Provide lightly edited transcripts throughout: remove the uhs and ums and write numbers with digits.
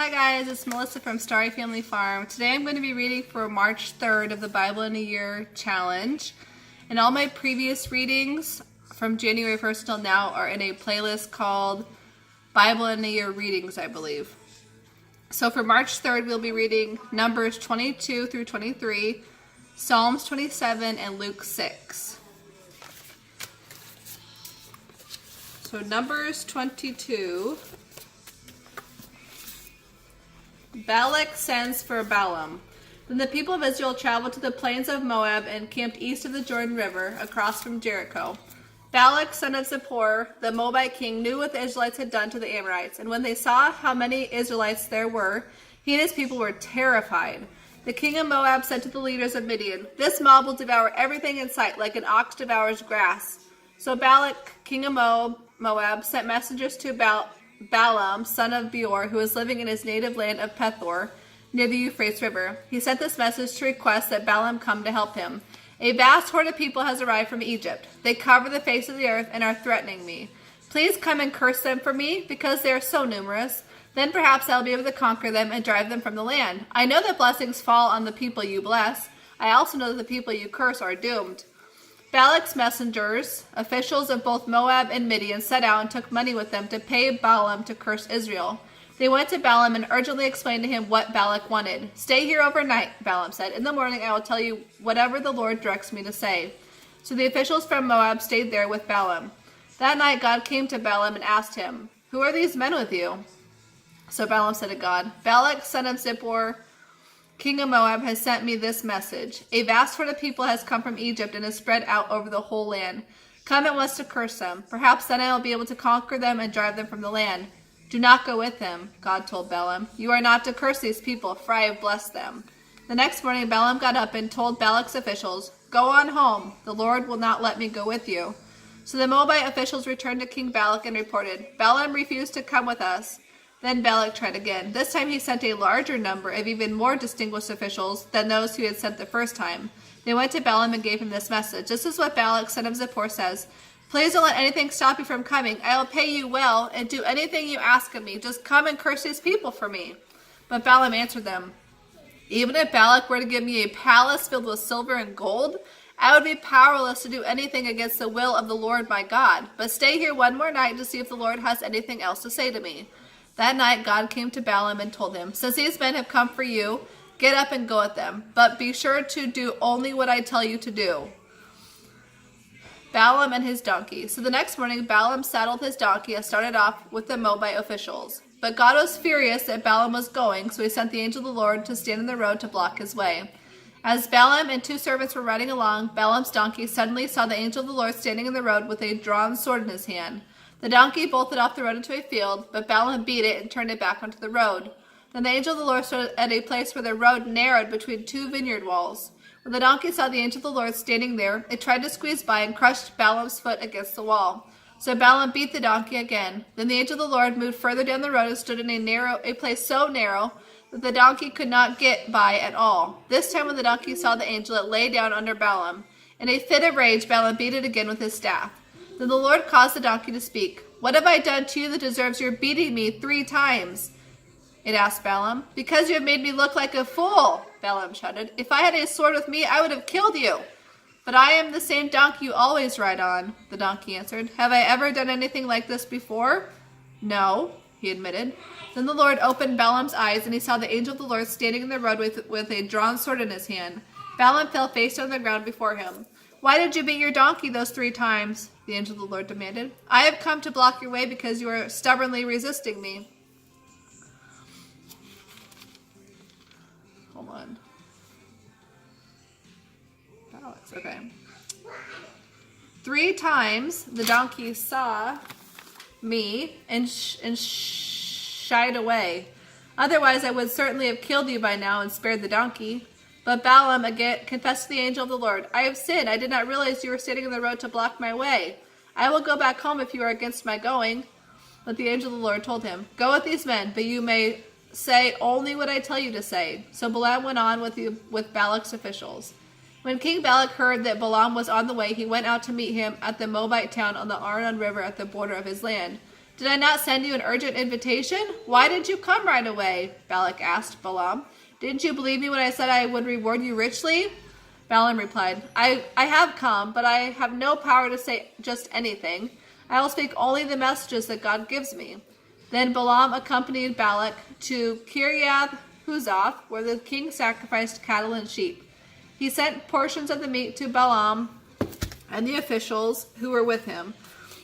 Hi guys, it's Melissa from Starry Family Farm. Today I'm going to be reading for March 3rd of the Bible in a Year Challenge. And all my previous readings from January 1st until now are in a playlist called Bible in a Year Readings, I believe. So for March 3rd, we'll be reading Numbers 22 through 23, Psalms 27, and Luke 6. So Numbers 22. Balak sends for Balaam. Then the people of Israel traveled to the plains of Moab and camped east of the Jordan River, across from Jericho. Balak, son of Zippor, the Moabite king, knew what the Israelites had done to the Amorites, and when they saw how many Israelites there were, he and his people were terrified. The king of Moab said to the leaders of Midian, "This mob will devour everything in sight, like an ox devours grass." So Balak, king of Moab, sent messengers to Balaam, son of Beor, who was living in his native land of Pethor, near the Euphrates River. He sent this message to request that Balaam come to help him. "A vast horde of people has arrived from Egypt. They cover the face of the earth and are threatening me. Please come and curse them for me, because they are so numerous. Then perhaps I'll be able to conquer them and drive them from the land. I know that blessings fall on the people you bless. I also know that the people you curse are doomed." Balak's messengers, officials of both Moab and Midian, set out and took money with them to pay Balaam to curse Israel. They went to Balaam and urgently explained to him what Balak wanted. "Stay here overnight," Balaam said. "In the morning I will tell you whatever the Lord directs me to say." So the officials from Moab stayed there with Balaam. That night God came to Balaam and asked him, "Who are these men with you?" So Balaam said to God, "Balak, son of Zippor, king of Moab, has sent me this message. A vast horde of people has come from Egypt and has spread out over the whole land. Come at once to curse them. Perhaps then I will be able to conquer them and drive them from the land." "Do not go with him," God told Balaam. "You are not to curse these people, for I have blessed them." The next morning Balaam got up and told Balak's officials, "Go on home. The Lord will not let me go with you." So the Moabite officials returned to King Balak and reported, "Balaam refused to come with us." Then Balak tried again. This time he sent a larger number of even more distinguished officials than those who had sent the first time. They went to Balaam and gave him this message. "This is what Balak, son of Zippor, says. Please don't let anything stop you from coming. I will pay you well and do anything you ask of me. Just come and curse these people for me." But Balaam answered them, "Even if Balak were to give me a palace filled with silver and gold, I would be powerless to do anything against the will of the Lord my God. But stay here one more night to see if the Lord has anything else to say to me." That night God came to Balaam and told him, "Since these men have come for you, get up and go at them. But be sure to do only what I tell you to do." Balaam and his donkey. So the next morning Balaam saddled his donkey and started off with the Moabite officials. But God was furious that Balaam was going, so he sent the angel of the Lord to stand in the road to block his way. As Balaam and two servants were riding along, Balaam's donkey suddenly saw the angel of the Lord standing in the road with a drawn sword in his hand. The donkey bolted off the road into a field, but Balaam beat it and turned it back onto the road. Then the angel of the Lord stood at a place where the road narrowed between two vineyard walls. When the donkey saw the angel of the Lord standing there, it tried to squeeze by and crushed Balaam's foot against the wall. So Balaam beat the donkey again. Then the angel of the Lord moved further down the road and stood in a place so narrow that the donkey could not get by at all. This time when the donkey saw the angel, it lay down under Balaam. In a fit of rage, Balaam beat it again with his staff. Then the Lord caused the donkey to speak. "What have I done to you that deserves your beating me 3 times? It asked Balaam. "Because you have made me look like a fool," Balaam shouted. "If I had a sword with me, I would have killed you." "But I am the same donkey you always ride on," the donkey answered. "Have I ever done anything like this before?" "No," he admitted. Then the Lord opened Balaam's eyes, and he saw the angel of the Lord standing in the road with a drawn sword in his hand. Balaam fell face on the ground before him. "Why did you beat your donkey those 3 times? the angel of the Lord demanded. "I have come to block your way because you are stubbornly resisting me." Hold on. Alex, okay. 3 times the donkey saw me and shied away. Otherwise I would certainly have killed you by now and spared the donkey. But Balaam again confessed to the angel of the Lord, "I have sinned. I did not realize you were standing in the road to block my way. I will go back home if you are against my going." But the angel of the Lord told him, "Go with these men, but you may say only what I tell you to say." So Balaam went on with Balak's officials. When King Balak heard that Balaam was on the way, he went out to meet him at the Moabite town on the Arnon River at the border of his land. Did I not send you an urgent invitation? Why did you come right away? Balak asked Balaam. Didn't you believe me when I said I would reward you richly? Balaam replied, I have come, but I have no power to say just anything. I will speak only the messages that God gives me. Then Balaam accompanied Balak to Kiriath Huzoth, where the king sacrificed cattle and sheep. He sent portions of the meat to Balaam and the officials who were with him.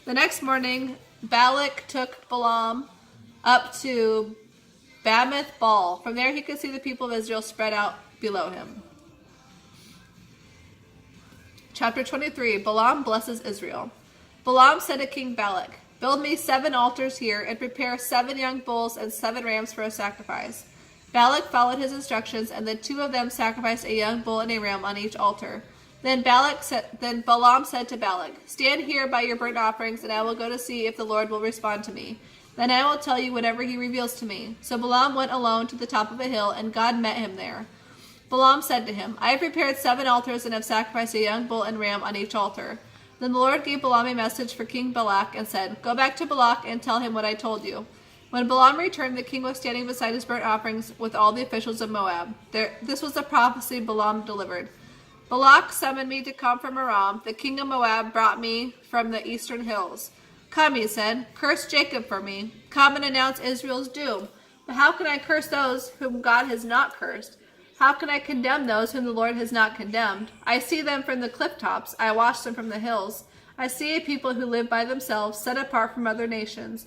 The next morning, Balak took Balaam up to Bamoth Baal. From there he could see the people of Israel spread out below him. Chapter 23, Balaam blesses Israel. Balaam said to King Balak, build me 7 altars here and prepare 7 young bulls and 7 rams for a sacrifice. Balak followed his instructions, and the 2 of them sacrificed a young bull and a ram on each altar. Then Balaam said to Balak, stand here by your burnt offerings, and I will go to see if the Lord will respond to me. Then I will tell you whatever he reveals to me. So Balaam went alone to the top of a hill, and God met him there. Balaam said to him, I have prepared 7 altars and have sacrificed a young bull and ram on each altar. Then the Lord gave Balaam a message for King Balak and said, go back to Balak and tell him what I told you. When Balaam returned, the king was standing beside his burnt offerings with all the officials of Moab. This was the prophecy Balaam delivered. Balak summoned me to come from Aram. The king of Moab brought me from the eastern hills. Come, he said, curse Jacob for me. Come and announce Israel's doom. But how can I curse those whom God has not cursed? How can I condemn those whom the Lord has not condemned? I see them from the cliff tops. I watch them from the hills. I see a people who live by themselves, set apart from other nations.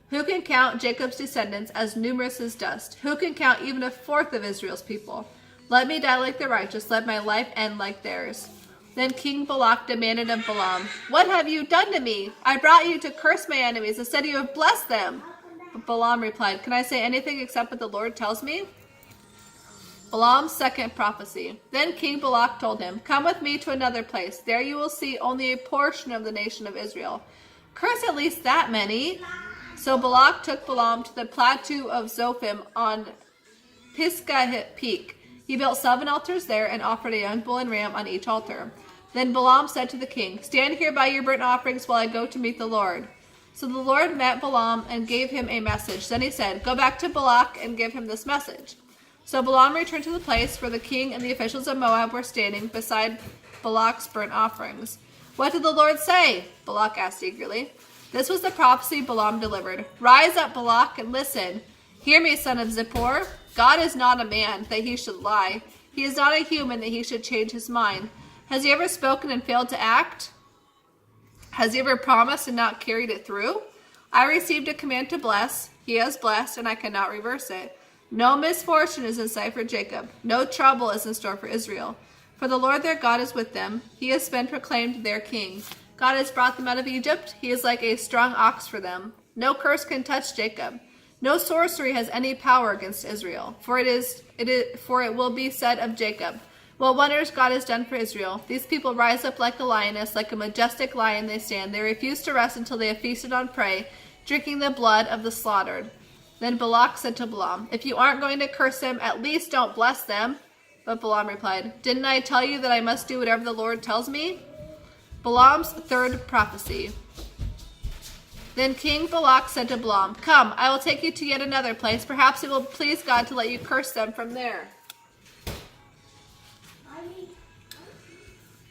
Who can count Jacob's descendants as numerous as dust? Who can count even 1/4 of Israel's people? Let me die like the righteous. Let my life end like theirs. Then King Balak demanded of Balaam, what have you done to me? I brought you to curse my enemies. Instead you have blessed them. But Balaam replied, can I say anything except what the Lord tells me? Balaam's second prophecy. Then King Balak told him, come with me to another place. There you will see only a portion of the nation of Israel. Curse at least that many. So Balak took Balaam to the plateau of Zophim on Pisgah Peak. He built 7 altars there and offered a young bull and ram on each altar. Then Balaam said to the king, stand here by your burnt offerings while I go to meet the Lord. So the Lord met Balaam and gave him a message. Then he said, go back to Balak and give him this message. So Balaam returned to the place where the king and the officials of Moab were standing beside Balak's burnt offerings. What did the Lord say? Balak asked eagerly. This was the prophecy Balaam delivered. Rise up, Balak, and listen. Hear me, son of Zippor. God is not a man that he should lie. He is not a human that he should change his mind. Has he ever spoken and failed to act? Has he ever promised and not carried it through? I received a command to bless. He has blessed, and I cannot reverse it. No misfortune is in sight for Jacob. No trouble is in store for Israel. For the Lord their God is with them. He has been proclaimed their king. God has brought them out of Egypt. He is like a strong ox for them. No curse can touch Jacob. No sorcery has any power against Israel. For it will be said of Jacob, what wonders God has done for Israel. These people rise up like a lioness, like a majestic lion they stand. They refuse to rest until they have feasted on prey, drinking the blood of the slaughtered. Then Balak said to Balaam, if you aren't going to curse them, at least don't bless them. But Balaam replied, didn't I tell you that I must do whatever the Lord tells me? Balaam's third prophecy. Then King Balak said to Balaam, come, I will take you to yet another place. Perhaps it will please God to let you curse them from there.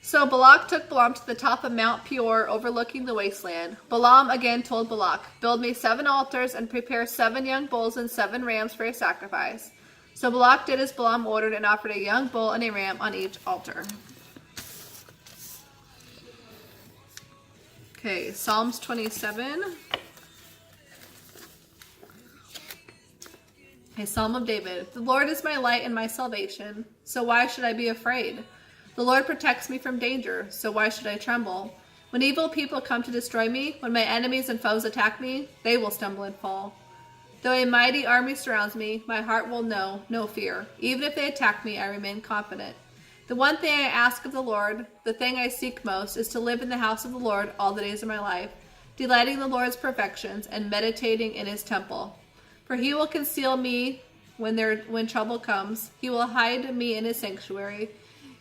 So Balak took Balaam to the top of Mount Peor, overlooking the wasteland. Balaam again told Balak, build me 7 altars and prepare 7 young bulls and 7 rams for a sacrifice. So Balak did as Balaam ordered and offered a young bull and a ram on each altar. Okay, Psalms 27. A Psalm of David. The Lord is my light and my salvation, so why should I be afraid? The Lord protects me from danger, so why should I tremble? When evil people come to destroy me, when my enemies and foes attack me, they will stumble and fall. Though a mighty army surrounds me, my heart will know no fear. Even if they attack me, I remain confident. The one thing I ask of the Lord, the thing I seek most, is to live in the house of the Lord all the days of my life, delighting in the Lord's perfections and meditating in his temple. For he will conceal me when trouble comes. He will hide me in his sanctuary.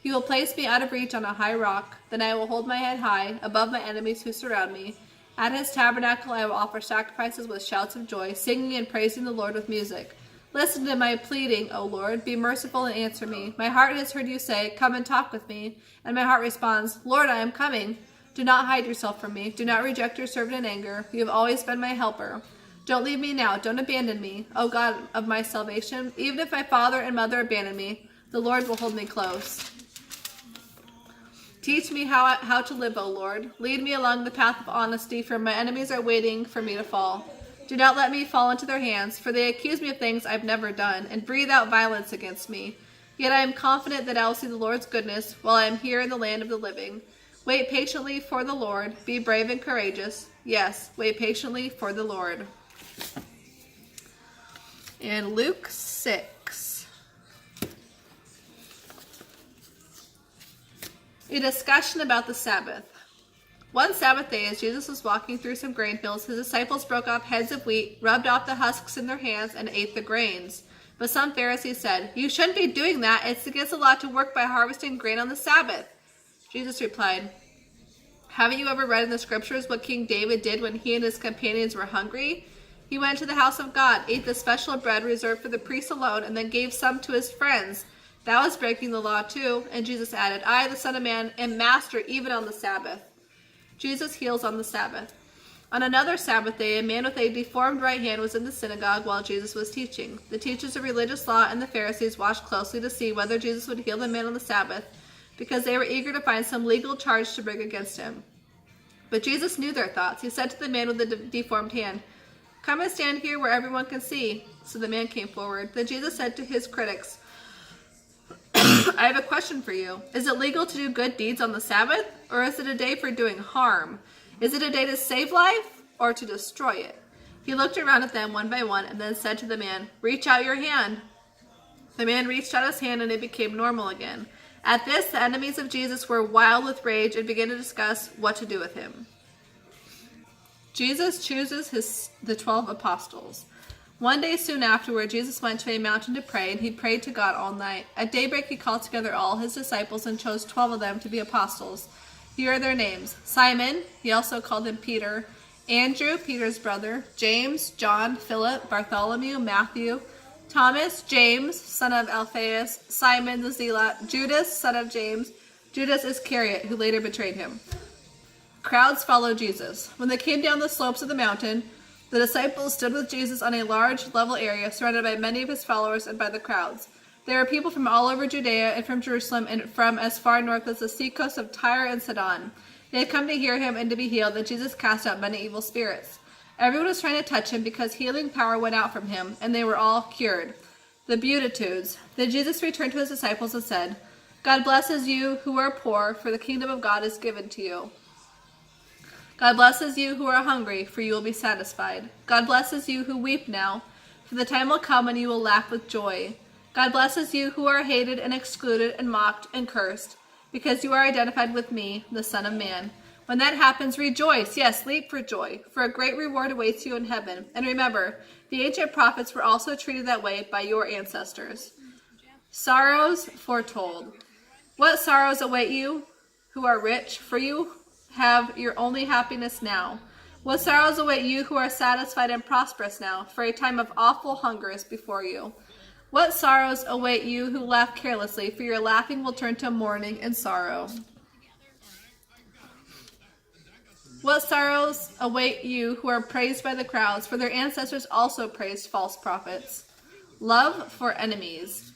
He will place me out of reach on a high rock. Then I will hold my head high above my enemies who surround me. At his tabernacle I will offer sacrifices with shouts of joy, singing and praising the Lord with music. Listen to my pleading, O Lord. Be merciful and answer me. My heart has heard you say, come and talk with me. And my heart responds, Lord, I am coming. Do not hide yourself from me. Do not reject your servant in anger. You have always been my helper. Don't leave me now. Don't abandon me, O God of my salvation. Even if my father and mother abandon me, the Lord will hold me close. Teach me how to live, O Lord. Lead me along the path of honesty, for my enemies are waiting for me to fall. Do not let me fall into their hands, for they accuse me of things I've never done, and breathe out violence against me. Yet I am confident that I will see the Lord's goodness while I am here in the land of the living. Wait patiently for the Lord. Be brave and courageous. Yes, wait patiently for the Lord. In Luke 6. A discussion about the Sabbath. One Sabbath day, as Jesus was walking through some grain fields, his disciples broke off heads of wheat, rubbed off the husks in their hands, and ate the grains. But some Pharisees said, You shouldn't be doing that. It's against the law to work by harvesting grain on the Sabbath. Jesus replied, Haven't you ever read in the scriptures what King David did when he and his companions were hungry? He went to the house of God, ate the special bread reserved for the priests alone, and then gave some to his friends. That was breaking the law too. And Jesus added, I, the Son of Man, am master even on the Sabbath. Jesus heals on the Sabbath. On another Sabbath day, a man with a deformed right hand was in the synagogue while Jesus was teaching. The teachers of religious law and the Pharisees watched closely to see whether Jesus would heal the man on the Sabbath, because they were eager to find some legal charge to bring against him. But Jesus knew their thoughts. He said to the man with the deformed hand, Come and stand here where everyone can see. So the man came forward. Then Jesus said to his critics, I have a question for you. Is it legal to do good deeds on the Sabbath, or is it a day for doing harm? Is it a day to save life, or to destroy it? He looked around at them one by one, and then said to the man, Reach out your hand. The man reached out his hand, and it became normal again. At this, the enemies of Jesus were wild with rage and began to discuss what to do with him. Jesus chooses the 12 apostles. One day soon afterward, Jesus went to a mountain to pray, and he prayed to God all night. At daybreak, he called together all his disciples and chose 12 of them to be apostles. Here are their names. Simon, he also called him Peter, Andrew, Peter's brother, James, John, Philip, Bartholomew, Matthew, Thomas, James, son of Alphaeus, Simon the Zealot, Judas, son of James, Judas Iscariot, who later betrayed him. Crowds followed Jesus. When they came down the slopes of the mountain, the disciples stood with Jesus on a large, level area surrounded by many of his followers and by the crowds. There were people from all over Judea and from Jerusalem and from as far north as the seacoast of Tyre and Sidon. They had come to hear him and to be healed, and Jesus cast out many evil spirits. Everyone was trying to touch him because healing power went out from him, and they were all cured. The Beatitudes. Then Jesus returned to his disciples and said, God blesses you who are poor, for the kingdom of God is given to you. God blesses you who are hungry, for you will be satisfied. God blesses you who weep now, for the time will come when you will laugh with joy. God blesses you who are hated and excluded and mocked and cursed, because you are identified with me, the Son of Man. When that happens, rejoice, yes, leap for joy, for a great reward awaits you in heaven. And remember, the ancient prophets were also treated that way by your ancestors. Sorrows foretold. What sorrows await you who are rich, for you have your only happiness now. What sorrows await you who are satisfied and prosperous now, for a time of awful hunger is before you. What sorrows await you who laugh carelessly, for your laughing will turn to mourning and sorrow. What sorrows await you who are praised by the crowds, for their ancestors also praised false prophets. Love for enemies.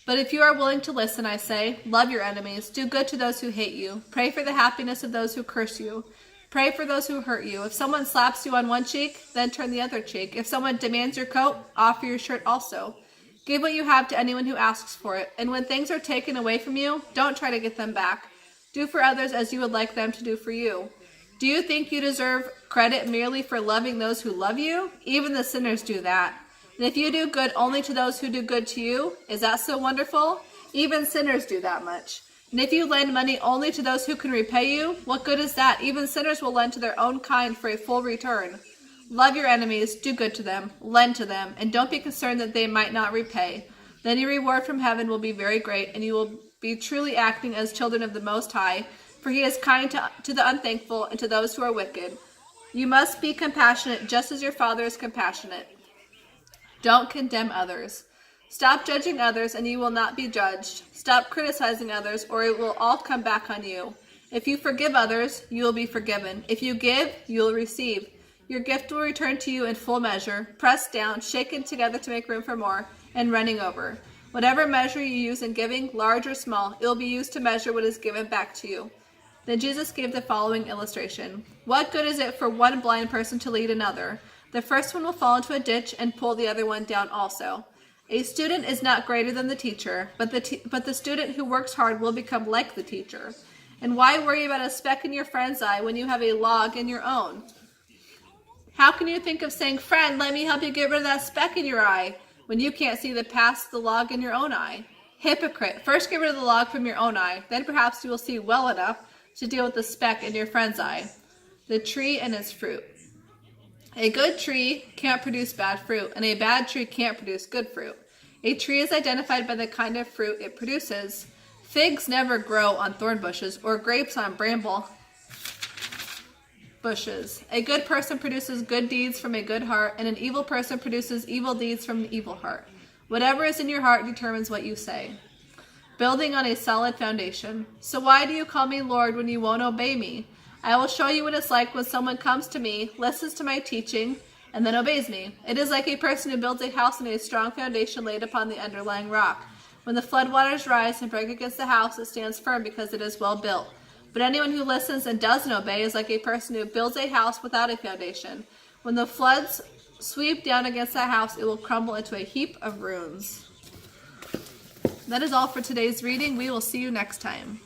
But if you are willing to listen, I say, love your enemies, do good to those who hate you, pray for the happiness of those who curse you, pray for those who hurt you. If someone slaps you on one cheek, then turn the other cheek. If someone demands your coat, offer your shirt also. Give what you have to anyone who asks for it, and when things are taken away from you, don't try to get them back. Do for others as you would like them to do for you. Do you think you deserve credit merely for loving those who love you? Even the sinners do that. And if you do good only to those who do good to you, is that so wonderful? Even sinners do that much. And if you lend money only to those who can repay you, what good is that? Even sinners will lend to their own kind for a full return. Love your enemies, do good to them, lend to them, and don't be concerned that they might not repay. Then your reward from heaven will be very great, and you will be truly acting as children of the Most High, for he is kind to the unthankful and to those who are wicked. You must be compassionate just as your Father is compassionate. Don't condemn others. Stop judging others and you will not be judged. Stop criticizing others or it will all come back on you. If you forgive others, you will be forgiven. If you give, you will receive. Your gift will return to you in full measure, pressed down, shaken together to make room for more, and running over. Whatever measure you use in giving, large or small, it will be used to measure what is given back to you. Then Jesus gave the following illustration. What good is it for one blind person to lead another? The first one will fall into a ditch and pull the other one down also. A student is not greater than the teacher, but the student who works hard will become like the teacher. And why worry about a speck in your friend's eye when you have a log in your own? How can you think of saying, friend, let me help you get rid of that speck in your eye, when you can't see past the log in your own eye? Hypocrite, first get rid of the log from your own eye, then perhaps you will see well enough to deal with the speck in your friend's eye. The tree and its fruit. A good tree can't produce bad fruit, and a bad tree can't produce good fruit. A tree is identified by the kind of fruit it produces. Figs never grow on thorn bushes, or grapes on bramble bushes. A good person produces good deeds from a good heart, and an evil person produces evil deeds from an evil heart. Whatever is in your heart determines what you say. Building on a solid foundation. So why do you call me Lord when you won't obey me? I will show you what it's like when someone comes to me, listens to my teaching, and then obeys me. It is like a person who builds a house on a strong foundation laid upon the underlying rock. When the floodwaters rise and break against the house, it stands firm because it is well built. But anyone who listens and doesn't obey is like a person who builds a house without a foundation. When the floods sweep down against that house, it will crumble into a heap of ruins. That is all for today's reading. We will see you next time.